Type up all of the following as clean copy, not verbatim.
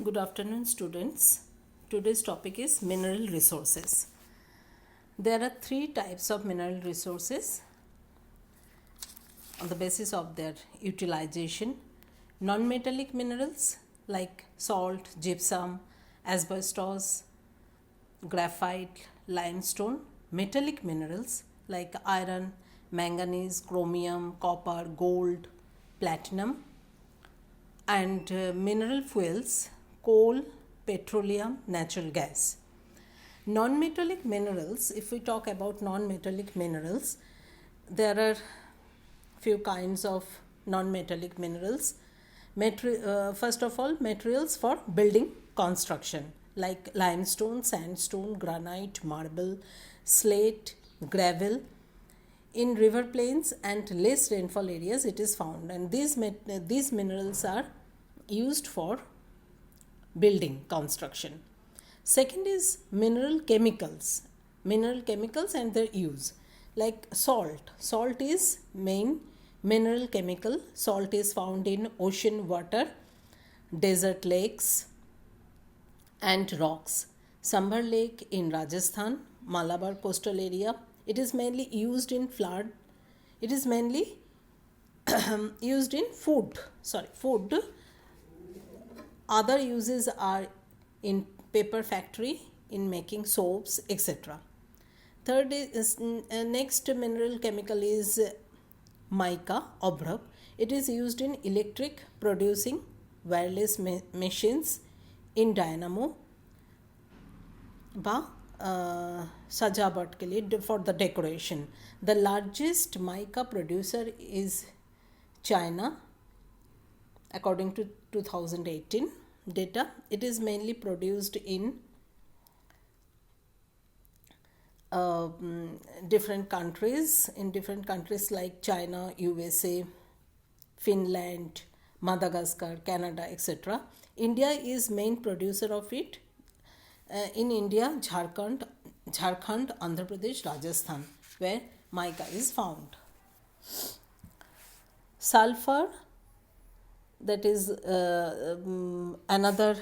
Good afternoon, students. Today's topic is mineral resources. There are three types of mineral resources on the basis of their utilization. Non-metallic minerals like salt, gypsum, asbestos, graphite, limestone. Metallic minerals like iron, manganese, chromium, copper, gold, platinum. And mineral fuels, coal, petroleum, natural gas. Non-metallic minerals, if we talk about non-metallic minerals, there are few kinds of non-metallic minerals. First of all, materials for building construction like limestone, sandstone, granite, marble, slate, gravel. In river plains and less rainfall areas it is found, and these minerals are used for building construction. Second is mineral chemicals and their use, like salt is main mineral chemical. Salt is found in ocean water, desert lakes and rocks. Sambar Lake in Rajasthan, Malabar coastal area. It is mainly used in flood. It is mainly used in food. Food. Other uses are in paper factory, in making soaps, etc. Third is next mineral chemical is mica, obrak. It is used in electric producing wireless machines, in dynamo বা सजावट के लिए for the decoration. The largest mica producer is China according to 2018 data. It is mainly produced in different countries like China, USA, Finland, Madagascar, Canada, etc. India is main producer of it. In India, Jharkhand, Andhra Pradesh, Rajasthan, where mica is found. Sulfur, that is another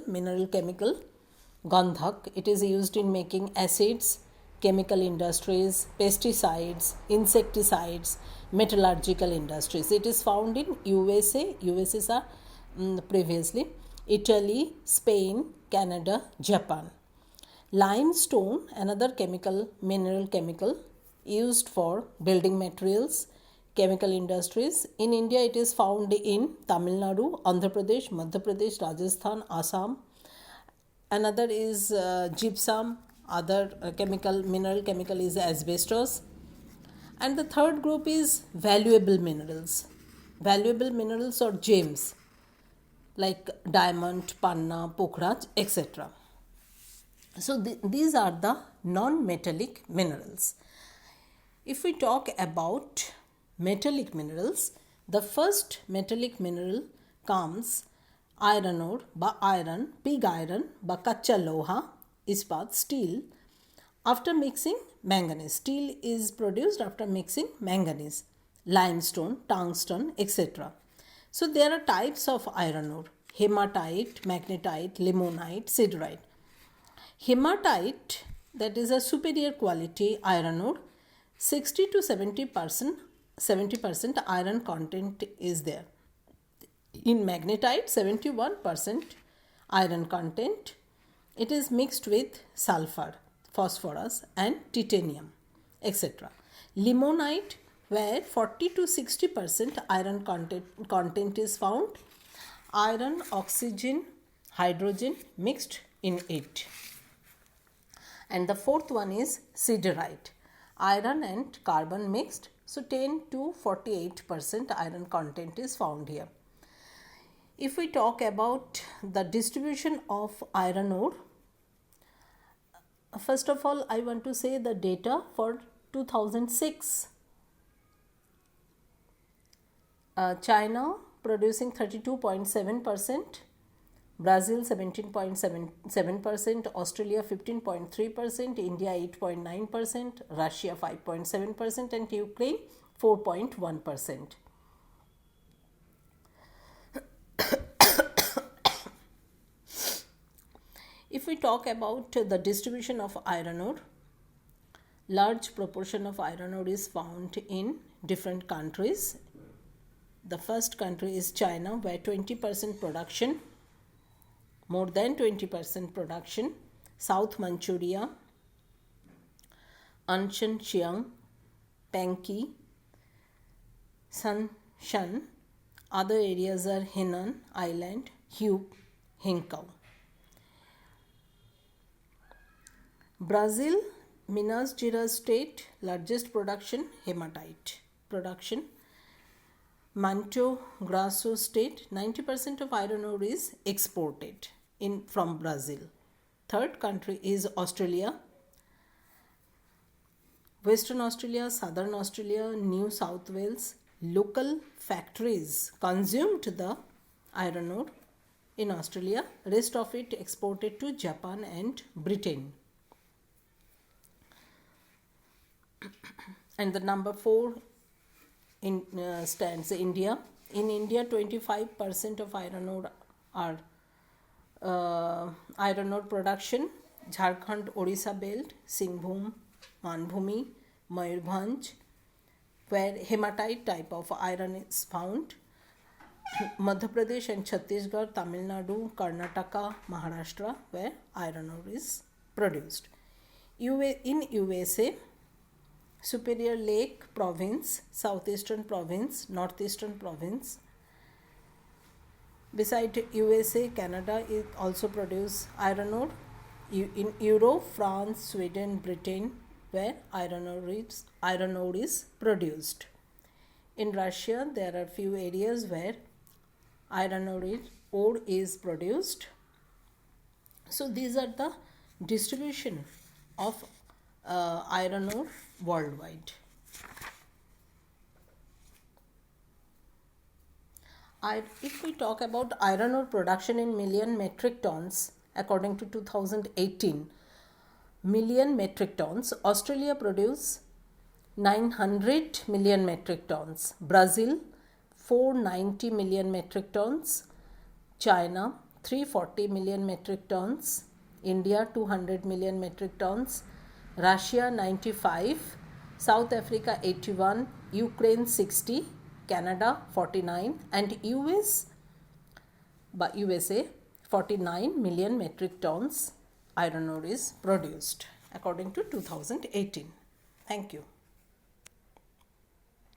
mineral chemical, gandhak. It is used in making acids, chemical industries, pesticides, insecticides, metallurgical industries. It is found in USA previously, Italy, Spain, Canada, Japan. Limestone, another mineral chemical used for building materials, chemical industries. In India, it is found in Tamil Nadu, Andhra Pradesh, Madhya Pradesh, Rajasthan, Assam. Another is gypsum. Other mineral chemical is asbestos. And the third group is valuable minerals or gems like diamond, panna, pokhraj, etc. So these are the non-metallic minerals. If we talk about metallic minerals, the first metallic mineral comes iron ore বা iron, pig iron বা কাঁচা লোহা, ispat, steel. After mixing manganese, steel is produced after mixing manganese, limestone, tungsten, etc. So there are types of iron ore: hematite, magnetite, limonite, siderite. Hematite, that is a superior quality iron ore. 60 to 70% iron content is there. In magnetite, 71% iron content. It is mixed with sulfur, phosphorus and titanium, etc. Limonite, where 40 to 60% iron content is found. Iron, oxygen, hydrogen mixed in it. And the fourth one is siderite, iron and carbon mixed. So 10 to 48% iron content is found here. If we talk about the distribution of iron ore, first of all, I want to say the data for 2006. China producing 32.7%, Brazil 17.7%, Australia 15.3%, India 8.9%, Russia 5.7%, and Ukraine 4.1%. we talk about the distribution of iron ore, large proportion of iron ore is found in different countries. The first country is China, where 20% production, more than 20% production. South Manchuria, Anshan Chiang, Panki, Sanshan. Other areas are Henan Island, Hubei, Hinkau. Brazil, Minas Gerais state, largest production, hematite production. Mato Grosso state, 90% of iron ore is exported from Brazil. Third country is Australia. Western Australia, Southern Australia, New South Wales, local factories consumed the iron ore in Australia. Rest of it exported to Japan and Britain. And the number 4 stands India. In India, 25% of iron ore are iron ore production. Jharkhand, Odisha belt, Singhbhum, Manbhumi, Mayurbhanj, where hematite type of iron is found. Madhya Pradesh and Chhattisgarh, Tamil Nadu, Karnataka, Maharashtra, where iron ore is produced. In USA, Superior Lake province, southeastern province, northeastern province. Beside USA, Canada is also produce iron ore. In Europe, France, Sweden, Britain, where iron ore is produced. In Russia, there are few areas where iron ore is produced. So these are the distribution of iron ore worldwide. If we talk about iron ore production in million metric tons, according to 2018 million metric tons, Australia produce 900 million metric tons, Brazil 490 million metric tons, China 340 million metric tons, India 200 million metric tons, Russia 95, South Africa 81, Ukraine 60, Canada 49, and USA 49 million metric tons iron ore is produced according to 2018. Thank you.